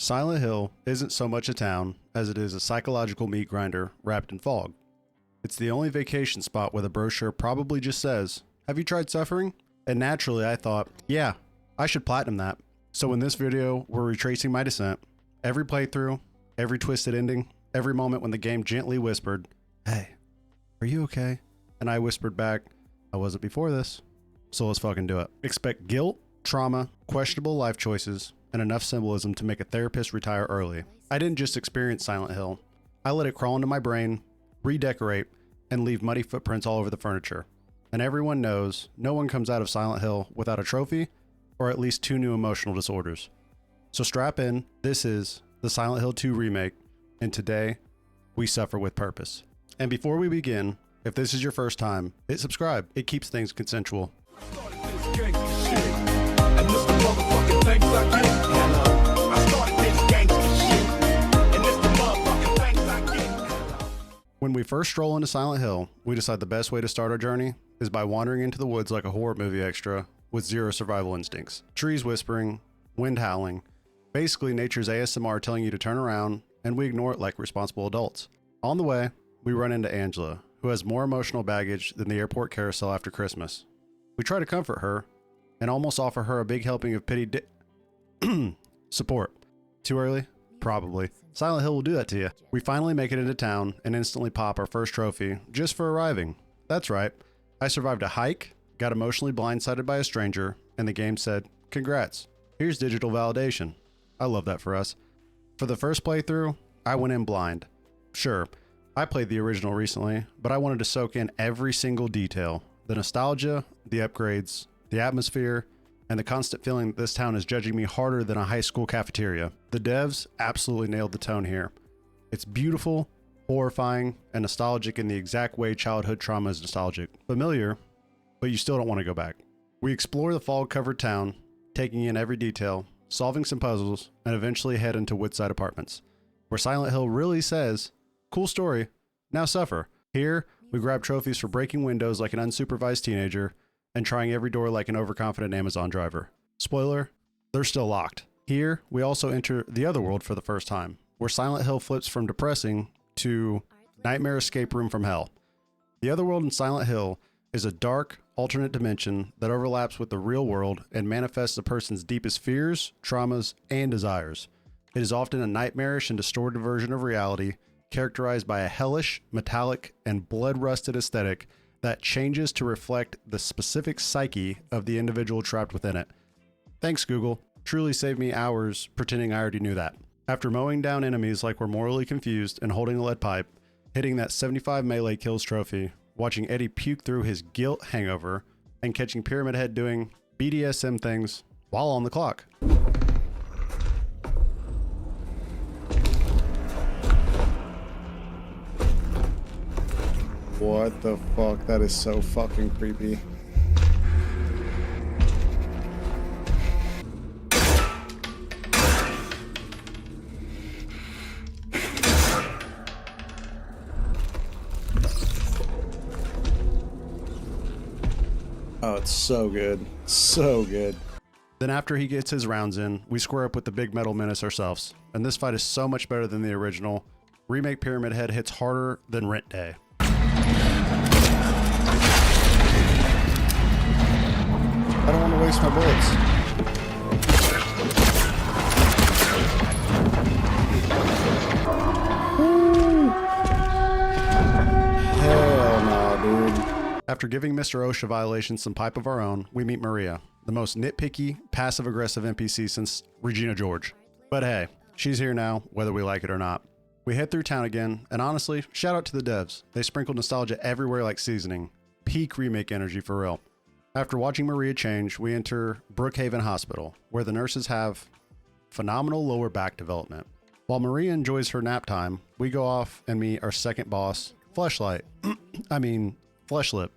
Silent Hill isn't so much a town as it is a psychological meat grinder wrapped in fog. It's the only vacation spot where the brochure probably just says, "Have you tried suffering?" And naturally I thought, yeah, I should platinum that. So in this video, we're retracing my descent. Every playthrough, every twisted ending, every moment when the game gently whispered, "Hey, are you okay?" And I whispered back, "I wasn't before this, so let's fucking do it." Expect guilt, trauma, questionable life choices, and enough symbolism to make a therapist retire early. I didn't just experience Silent Hill. I let it crawl into my brain, redecorate, and leave muddy footprints all over the furniture. And everyone knows no one comes out of Silent Hill without a trophy or at least 2 new emotional disorders. So strap in, this is the Silent Hill 2 remake, and today we suffer with purpose. And before we begin, if this is your first time, hit subscribe. It keeps things consensual. When we first stroll into Silent Hill, we decide the best way to start our journey is by wandering into the woods like a horror movie extra with zero survival instincts. Trees whispering, wind howling, basically nature's ASMR telling you to turn around, and we ignore it like responsible adults. On the way, we run into Angela, who has more emotional baggage than the airport carousel after Christmas. We try to comfort her and almost offer her a big helping of pity support. Too early? Probably. Silent Hill will do that to you. We finally make it into town and instantly pop our first trophy just for arriving. That's right. I survived a hike, got emotionally blindsided by a stranger, and the game said, "Congrats. Here's digital validation." I love that for us. For the first playthrough, I went in blind. Sure, I played the original recently, but I wanted to soak in every single detail. The nostalgia, the upgrades, the atmosphere, and the constant feeling that this town is judging me harder than a high school cafeteria. The devs absolutely nailed the tone here. It's beautiful, horrifying, and nostalgic in the exact way childhood trauma is nostalgic. Familiar, but you still don't want to go back. We explore the fog-covered town, taking in every detail, solving some puzzles, and eventually head into Woodside Apartments, where Silent Hill really says, "Cool story, now suffer." Here, we grab trophies for breaking windows like an unsupervised teenager, and trying every door like an overconfident Amazon driver. Spoiler, they're still locked. Here, we also enter the other world for the first time, where Silent Hill flips from depressing to nightmare escape room from hell. The other world in Silent Hill is a dark, alternate dimension that overlaps with the real world and manifests a person's deepest fears, traumas, and desires. It is often a nightmarish and distorted version of reality, characterized by a hellish, metallic, and blood-rusted aesthetic that changes to reflect the specific psyche of the individual trapped within it. Thanks, Google. Truly saved me hours pretending I already knew that. After mowing down enemies like we're morally confused and holding a lead pipe, hitting that 75 melee kills trophy, watching Eddie puke through his guilt hangover, and catching Pyramid Head doing BDSM things while on the clock. What the fuck? That is so fucking creepy. Oh, it's so good. So good. Then after he gets his rounds in, we square up with the big metal menace ourselves. And this fight is so much better than the original. Remake Pyramid Head hits harder than Rent Day. I don't want to waste my bullets. Woo. Hell no, dude. After giving Mr. OSHA violations some pipe of our own, we meet Maria, the most nitpicky, passive-aggressive NPC since Regina George. But hey, she's here now, whether we like it or not. We head through town again, and honestly, shout out to the devs. They sprinkled nostalgia everywhere like seasoning. Peak remake energy for real. After watching Maria change, we enter Brookhaven Hospital, where the nurses have phenomenal lower back development. While Maria enjoys her nap time, we go off and meet our second boss, Fleshlight. Fleshlip.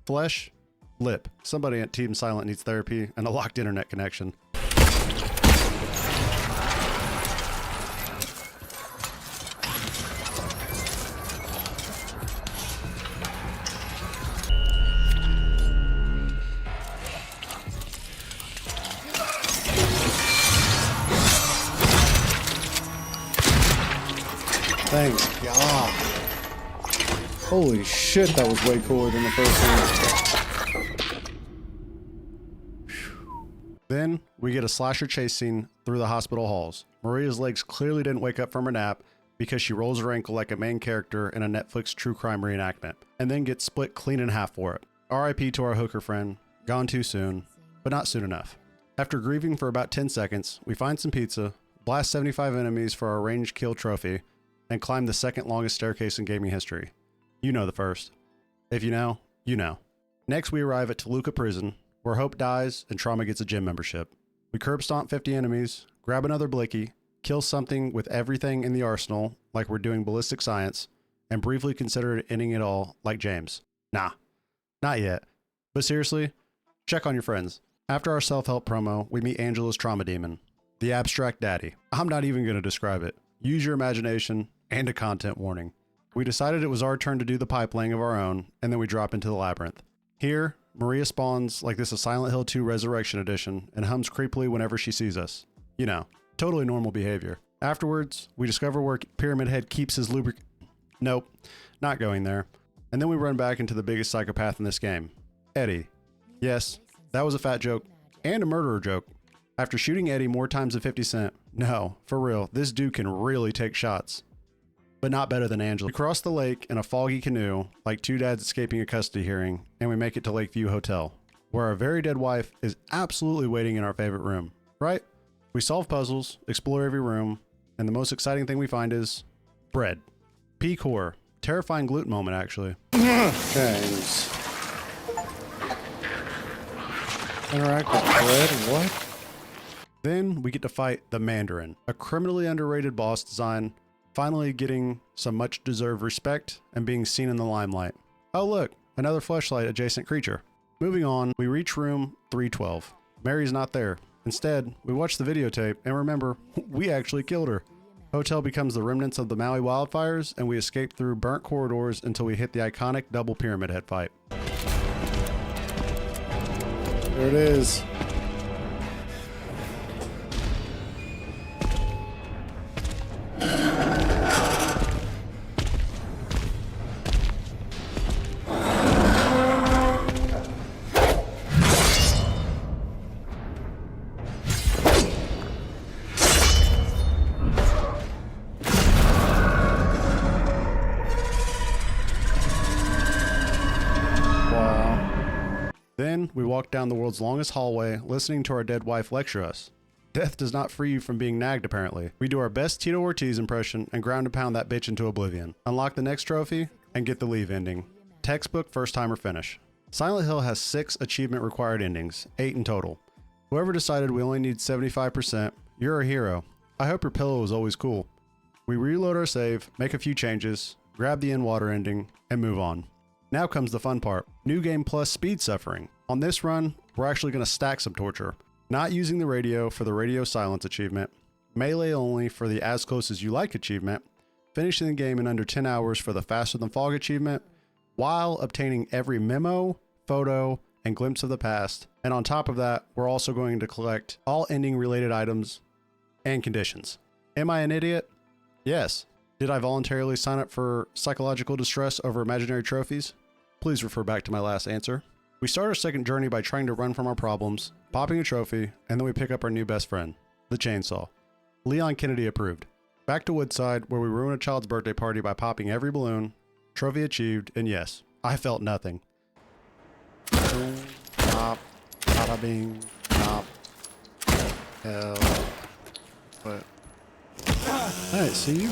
Flesh? Lip. Somebody at Team Silent needs therapy and a locked internet connection. Thank God. Holy shit, that was way cooler than the first one. Then we get a slasher chase scene through the hospital halls. Maria's legs clearly didn't wake up from her nap because she rolls her ankle like a main character in a Netflix true crime reenactment, and then gets split clean in half for it. RIP to our hooker friend, gone too soon, but not soon enough. After grieving for about 10 seconds, we find some pizza, blast 75 enemies for our ranged kill trophy, and climb the second longest staircase in gaming history. You know the first. If you know, you know. Next we arrive at Toluca Prison, where Hope dies and Trauma gets a gym membership. We curb stomp 50 enemies, grab another blicky, kill something with everything in the arsenal, like we're doing ballistic science, and briefly consider ending it all like James. Nah, not yet. But seriously, check on your friends. After our self-help promo, we meet Angela's trauma demon, the abstract daddy. I'm not even going to describe it. Use your imagination and a content warning. We decided it was our turn to do the pipe laying of our own, and then we drop into the labyrinth. Here, Maria spawns like this is Silent Hill 2 Resurrection Edition and hums creepily whenever she sees us. You know, totally normal behavior. Afterwards, we discover where Pyramid Head keeps his Nope, not going there. And then we run back into the biggest psychopath in this game, Eddie. Yes, that was a fat joke and a murderer joke. After shooting Eddie more times than 50 Cent, no, for real, this dude can really take shots. But not better than Angela. We cross the lake in a foggy canoe, like two dads escaping a custody hearing, and we make it to Lakeview Hotel, where our very dead wife is absolutely waiting in our favorite room, right? We solve puzzles, explore every room, and the most exciting thing we find is bread. Peak horror. Terrifying gluten moment, actually. James. Interact with bread? What? Then we get to fight the Mandarin, a criminally underrated boss design, finally getting some much deserved respect and being seen in the limelight. Oh look, another fleshlight adjacent creature. Moving on, we reach room 312. Mary's not there. Instead, we watch the videotape and remember, we actually killed her. Hotel becomes the remnants of the Maui wildfires, and we escape through burnt corridors until we hit the iconic double Pyramid Head fight. There it is. Then we walk down the world's longest hallway, listening to our dead wife lecture us. Death does not free you from being nagged, apparently. We do our best Tito Ortiz impression and ground and pound that bitch into oblivion. Unlock the next trophy and get the leave ending. Textbook first timer finish. Silent Hill has 6 achievement required endings, 8 in total. Whoever decided we only need 75%, you're a hero. I hope your pillow was always cool. We reload our save, make a few changes, grab the in-water ending, and move on. Now comes the fun part. New game plus speed suffering. On this run, we're actually going to stack some torture. Not using the radio for the radio silence achievement, melee only for the as close as you like achievement, finishing the game in under 10 hours for the faster than fog achievement, while obtaining every memo, photo, and glimpse of the past. And on top of that, we're also going to collect all ending related items and conditions. Am I an idiot? Yes. Did I voluntarily sign up for psychological distress over imaginary trophies? Please refer back to my last answer. We start our second journey by trying to run from our problems, popping a trophy, and then we pick up our new best friend, the chainsaw. Leon Kennedy approved. Back to Woodside, where we ruin a child's birthday party by popping every balloon, trophy achieved, and yes, I felt nothing. Boom, pop, bada bing, pop, hell, what? Hey, see you?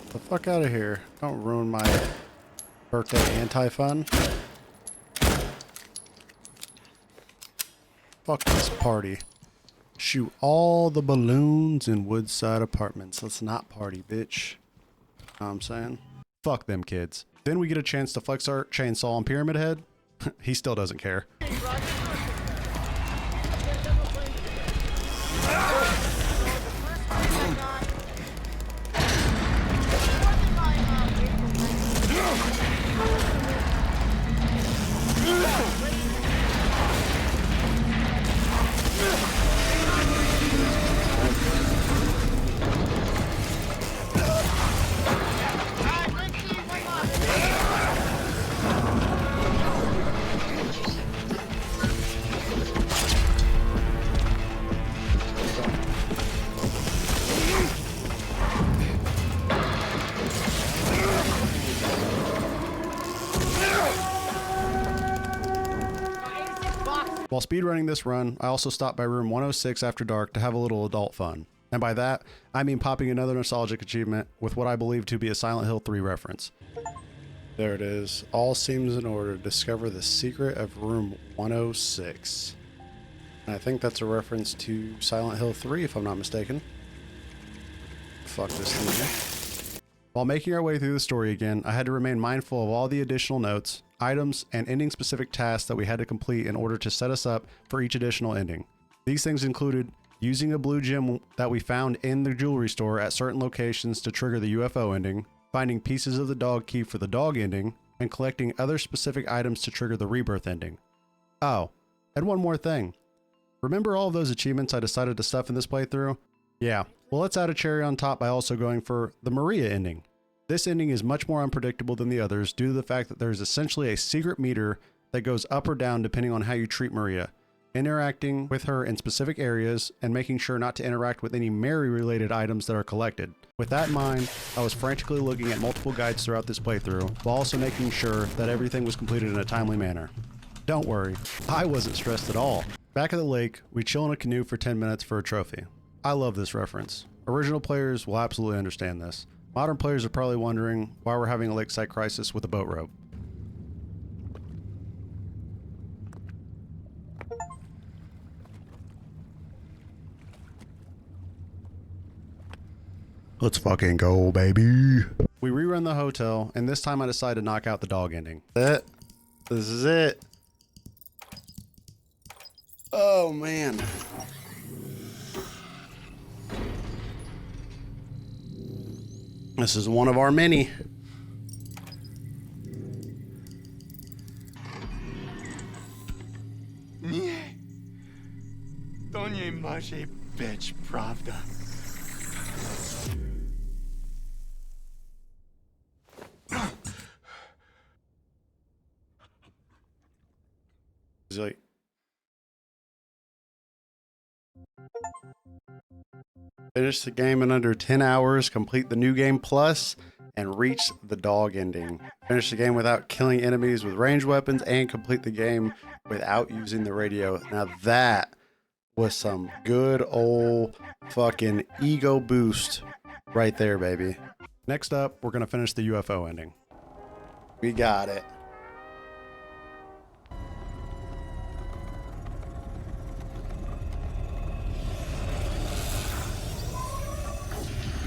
The fuck out of here. Don't ruin my birthday anti-fun. Fuck this party. Shoot all the balloons in Woodside Apartments. Let's not party, bitch. Know what I'm saying? Fuck them kids. Then we get a chance to flex our chainsaw on Pyramid Head. He still doesn't care. While speedrunning this run, I also stopped by room 106 after dark to have a little adult fun. And by that, I mean popping another nostalgic achievement with what I believe to be a Silent Hill 3 reference. There it is. All seems in order. Discover the secret of room 106. And I think that's a reference to Silent Hill 3, if I'm not mistaken. Fuck this thing. While making our way through the story again, I had to remain mindful of all the additional notes, items, and ending-specific tasks that we had to complete in order to set us up for each additional ending. These things included using a blue gem that we found in the jewelry store at certain locations to trigger the UFO ending, finding pieces of the dog key for the dog ending, and collecting other specific items to trigger the rebirth ending. Oh, and one more thing. Remember all of those achievements I decided to stuff in this playthrough? Yeah, well, let's add a cherry on top by also going for the Maria ending. This ending is much more unpredictable than the others due to the fact that there's essentially a secret meter that goes up or down depending on how you treat Maria, interacting with her in specific areas and making sure not to interact with any Mary related items that are collected. With that in mind, I was frantically looking at multiple guides throughout this playthrough while also making sure that everything was completed in a timely manner. Don't worry, I wasn't stressed at all. Back at the lake, we chill in a canoe for 10 minutes for a trophy. I love this reference. Original players will absolutely understand this. Modern players are probably wondering why we're having a lakeside crisis with a boat rope. Let's fucking go, baby. We rerun the hotel, and this time I decided to knock out the dog ending. This is it. Oh, man. This is one of our many. Nie. To nie może być prawda. He's like, finish the game in under 10 hours, complete the new game plus, and reach the dog ending. Finish the game without killing enemies with ranged weapons and complete the game without using the radio. Now that was some good old fucking ego boost right there, baby. Next up, we're going to finish the UFO ending. We got it.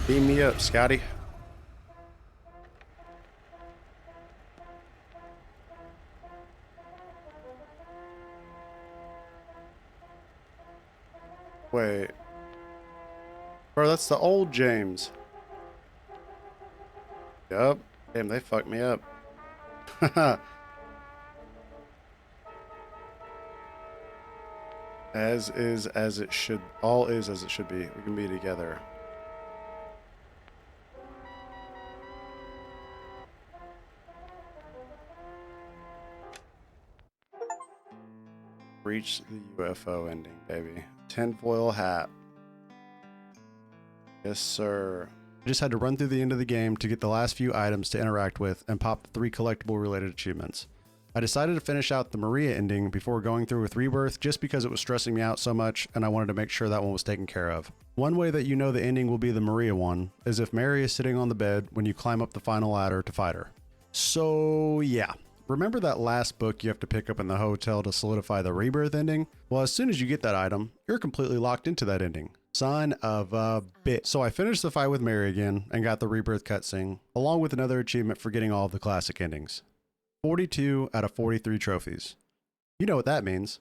Beam me up, Scotty. Wait. Bro, that's the old James. Yup. Damn, they fucked me up. As is as it should. All is as it should be. We can be together. Reach the UFO ending, baby. Tinfoil hat. Yes, sir. I just had to run through the end of the game to get the last few items to interact with and pop the 3 collectible related achievements. I decided to finish out the Maria ending before going through with Rebirth just because it was stressing me out so much and I wanted to make sure that one was taken care of. One way that you know the ending will be the Maria one is if Mary is sitting on the bed when you climb up the final ladder to fight her. So yeah. Remember that last book you have to pick up in the hotel to solidify the Rebirth ending? Well, as soon as you get that item, you're completely locked into that ending. Son of a bitch. So I finished the fight with Mary again and got the Rebirth cutscene, along with another achievement for getting all of the classic endings. 42 out of 43 trophies. You know what that means.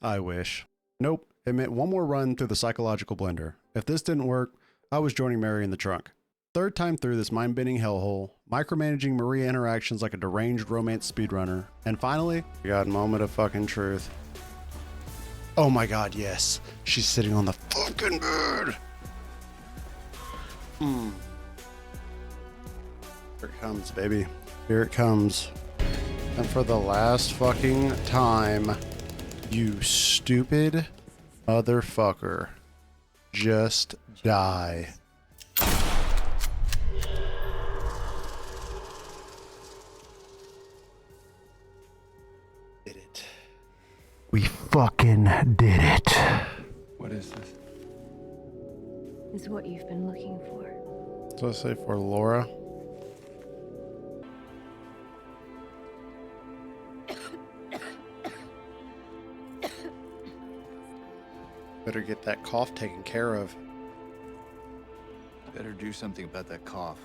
I wish. Nope, it meant one more run through the psychological blender. If this didn't work, I was joining Mary in the trunk. Third time through this mind-bending hellhole, micromanaging Maria interactions like a deranged romance speedrunner, and finally, we got a moment of fucking truth. Oh my god, yes. She's sitting on the fucking bed! Here it comes, baby. Here it comes. And for the last fucking time, you stupid motherfucker, just die. fucking did it. What is this? Is what you've been looking for. So I say for Laura. Better get that cough taken care of. Better do something about that cough.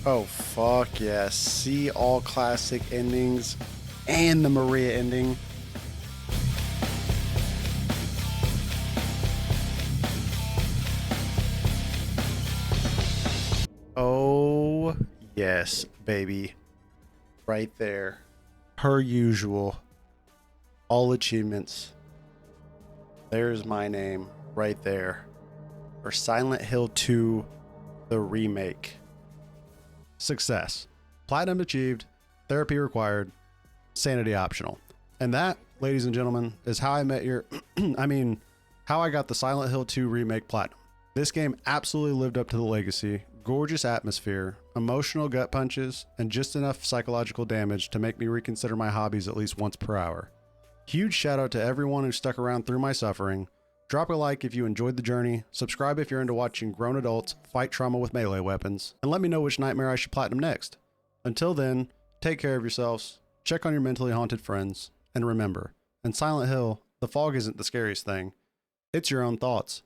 Oh, fuck yeah. See all classic endings and the Maria ending. Oh, yes, baby. Right there. Per usual. All achievements. There's my name right there. For Silent Hill 2, the remake. Success. Platinum achieved. Therapy required. Sanity optional. And that, ladies and gentlemen, is how I met your... how I got the Silent Hill 2 remake platinum. This game absolutely lived up to the legacy. Gorgeous atmosphere, emotional gut punches, and just enough psychological damage to make me reconsider my hobbies at least once per hour. Huge shout out to everyone who stuck around through my suffering. Drop a like if you enjoyed the journey, subscribe if you're into watching grown adults fight trauma with melee weapons, and let me know which nightmare I should platinum next. Until then, take care of yourselves, check on your mentally haunted friends, and remember, in Silent Hill, the fog isn't the scariest thing. It's your own thoughts.